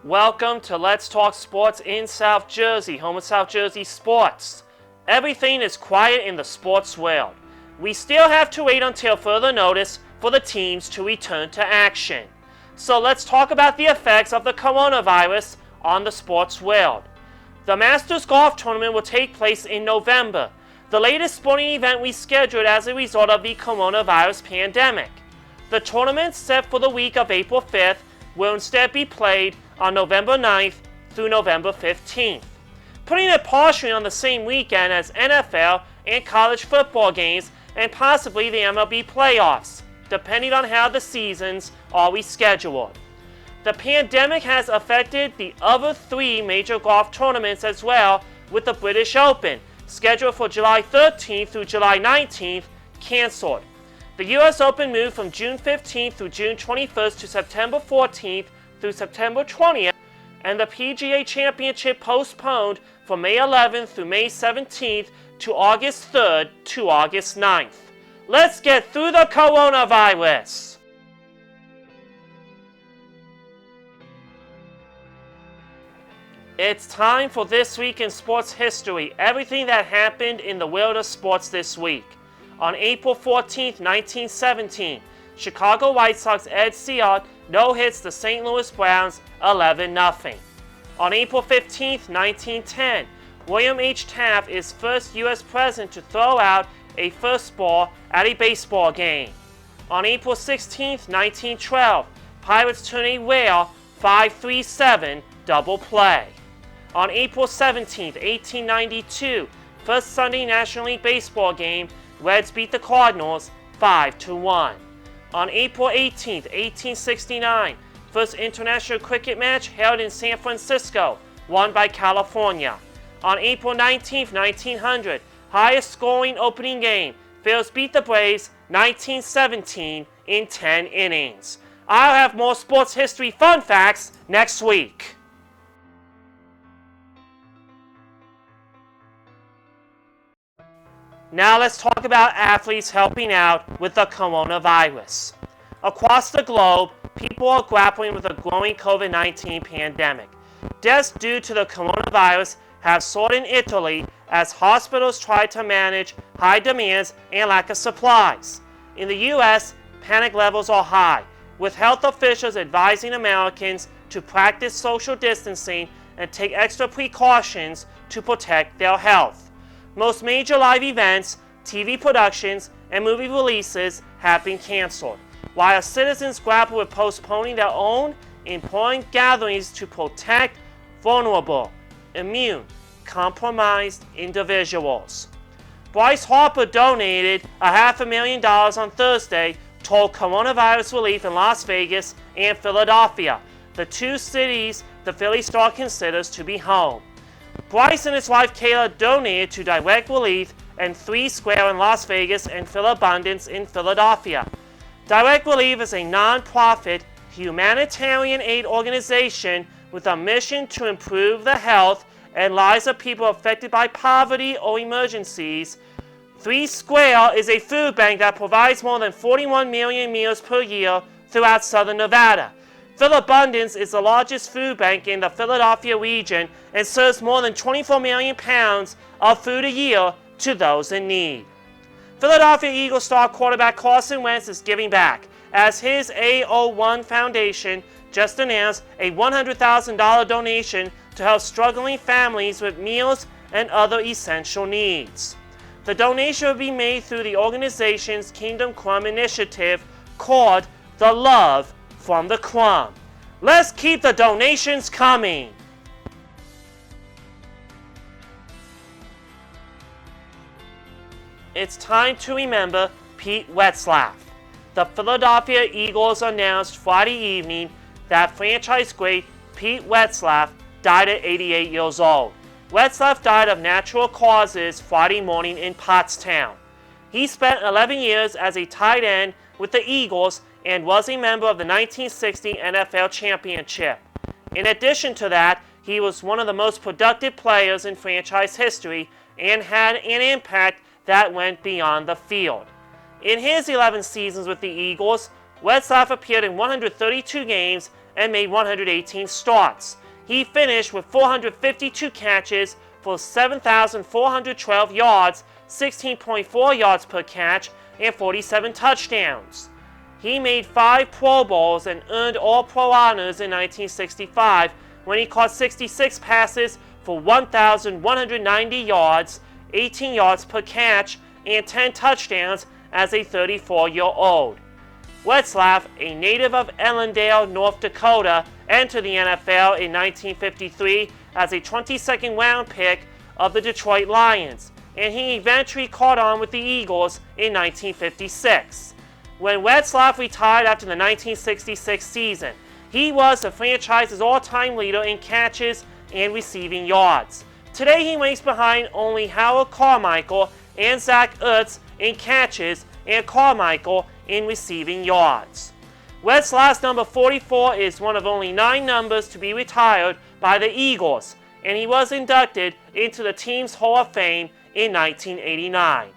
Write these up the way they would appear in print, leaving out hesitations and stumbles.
Welcome to Let's Talk Sports in South Jersey, home of South Jersey sports. Everything is quiet in the sports world. We still have to wait until further notice for the teams to return to action. So let's talk about the effects of the coronavirus on the sports world. The Masters Golf Tournament will take place in November, the latest sporting event we scheduled as a result of the coronavirus pandemic. The tournament, set for the week of April 5th, will instead be played on November 9th through November 15th, putting it partially on the same weekend as NFL and college football games and possibly the MLB playoffs, depending on how the seasons are rescheduled. The pandemic has affected the other three major golf tournaments as well, with the British Open, scheduled for July 13th through July 19th, cancelled. The US Open moved from June 15th through June 21st to September 14th through September 20th, and the PGA Championship postponed from May 11th through May 17th to August 3rd to August 9th. Let's get through the coronavirus! It's time for This Week in Sports History, everything that happened in the world of sports this week. On April 14, 1917, Chicago White Sox Ed Sj no-hits the St. Louis Browns 11-0. On April 15, 1910, William H. Taft is first U.S. president to throw out a first ball at a baseball game. On April 16, 1912, Pirates turn a rare 5-3-7 double play. On April 17, 1892, first Sunday National League Baseball game, Reds beat the Cardinals 5-1. On April 18, 1869, first international cricket match held in San Francisco, won by California. On April 19, 1900, highest scoring opening game, Phils beat the Braves 19-17 in 10 innings. I'll have more sports history fun facts next week. Now let's talk about athletes helping out with the coronavirus. Across the globe, people are grappling with the growing COVID-19 pandemic. Deaths due to the coronavirus have soared in Italy as hospitals try to manage high demands and lack of supplies. In the U.S., panic levels are high, with health officials advising Americans to practice social distancing and take extra precautions to protect their health. Most major live events, TV productions, and movie releases have been canceled, while citizens grapple with postponing their own important gatherings to protect vulnerable, immune, compromised individuals. Bryce Harper donated $500,000 on Thursday toward coronavirus relief in Las Vegas and Philadelphia, the two cities the Philly star considers to be home. Bryce and his wife Kayla donated to Direct Relief and 3 Square in Las Vegas and Philabundance in Philadelphia. Direct Relief is a non-profit humanitarian aid organization with a mission to improve the health and lives of people affected by poverty or emergencies. 3 Square is a food bank that provides more than 41 million meals per year throughout southern Nevada. Philabundance is the largest food bank in the Philadelphia region and serves more than 24 million pounds of food a year to those in need. Philadelphia Eagles star quarterback Carson Wentz is giving back, as his AO1 Foundation just announced a $100,000 donation to help struggling families with meals and other essential needs. The donation will be made through the organization's Kingdom Crumb initiative called The Love from the Crumb. Let's keep the donations coming. It's time to remember Pete Retzlaff. The Philadelphia Eagles announced Friday evening that franchise great Pete Retzlaff died at 88 years old. Retzlaff died of natural causes Friday morning in Pottstown. He spent 11 years as a tight end with the Eagles and was a member of the 1960 NFL Championship. In addition to that, he was one of the most productive players in franchise history and had an impact that went beyond the field. In his 11 seasons with the Eagles, Retzlaff appeared in 132 games and made 118 starts. He finished with 452 catches for 7,412 yards, 16.4 yards per catch, and 47 touchdowns. He made 5 Pro Bowls and earned All-Pro honors in 1965 when he caught 66 passes for 1,190 yards, 18 yards per catch, and 10 touchdowns as a 34-year-old. Retzlaff, a native of Ellendale, North Dakota, entered the NFL in 1953 as a 22nd round pick of the Detroit Lions, and he eventually caught on with the Eagles in 1956. When Retzlaff retired after the 1966 season, he was the franchise's all-time leader in catches and receiving yards. Today he ranks behind only Howard Carmichael and Zach Ertz in catches and Carmichael in receiving yards. Retzlaff's number 44 is one of only 9 numbers to be retired by the Eagles, and he was inducted into the team's Hall of Fame in 1989.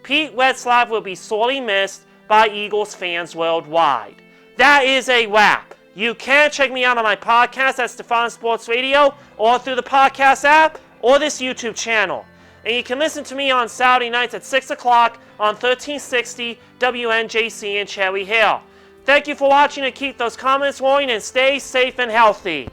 Pete Retzlaff will be sorely missed by Eagles fans worldwide. That is a wrap. You can check me out on my podcast at Stefan Sports Radio or through the podcast app or this YouTube channel. And you can listen to me on Saturday nights at 6 o'clock on 1360 WNJC in Cherry Hill. Thank you for watching and keep those comments rolling and stay safe and healthy.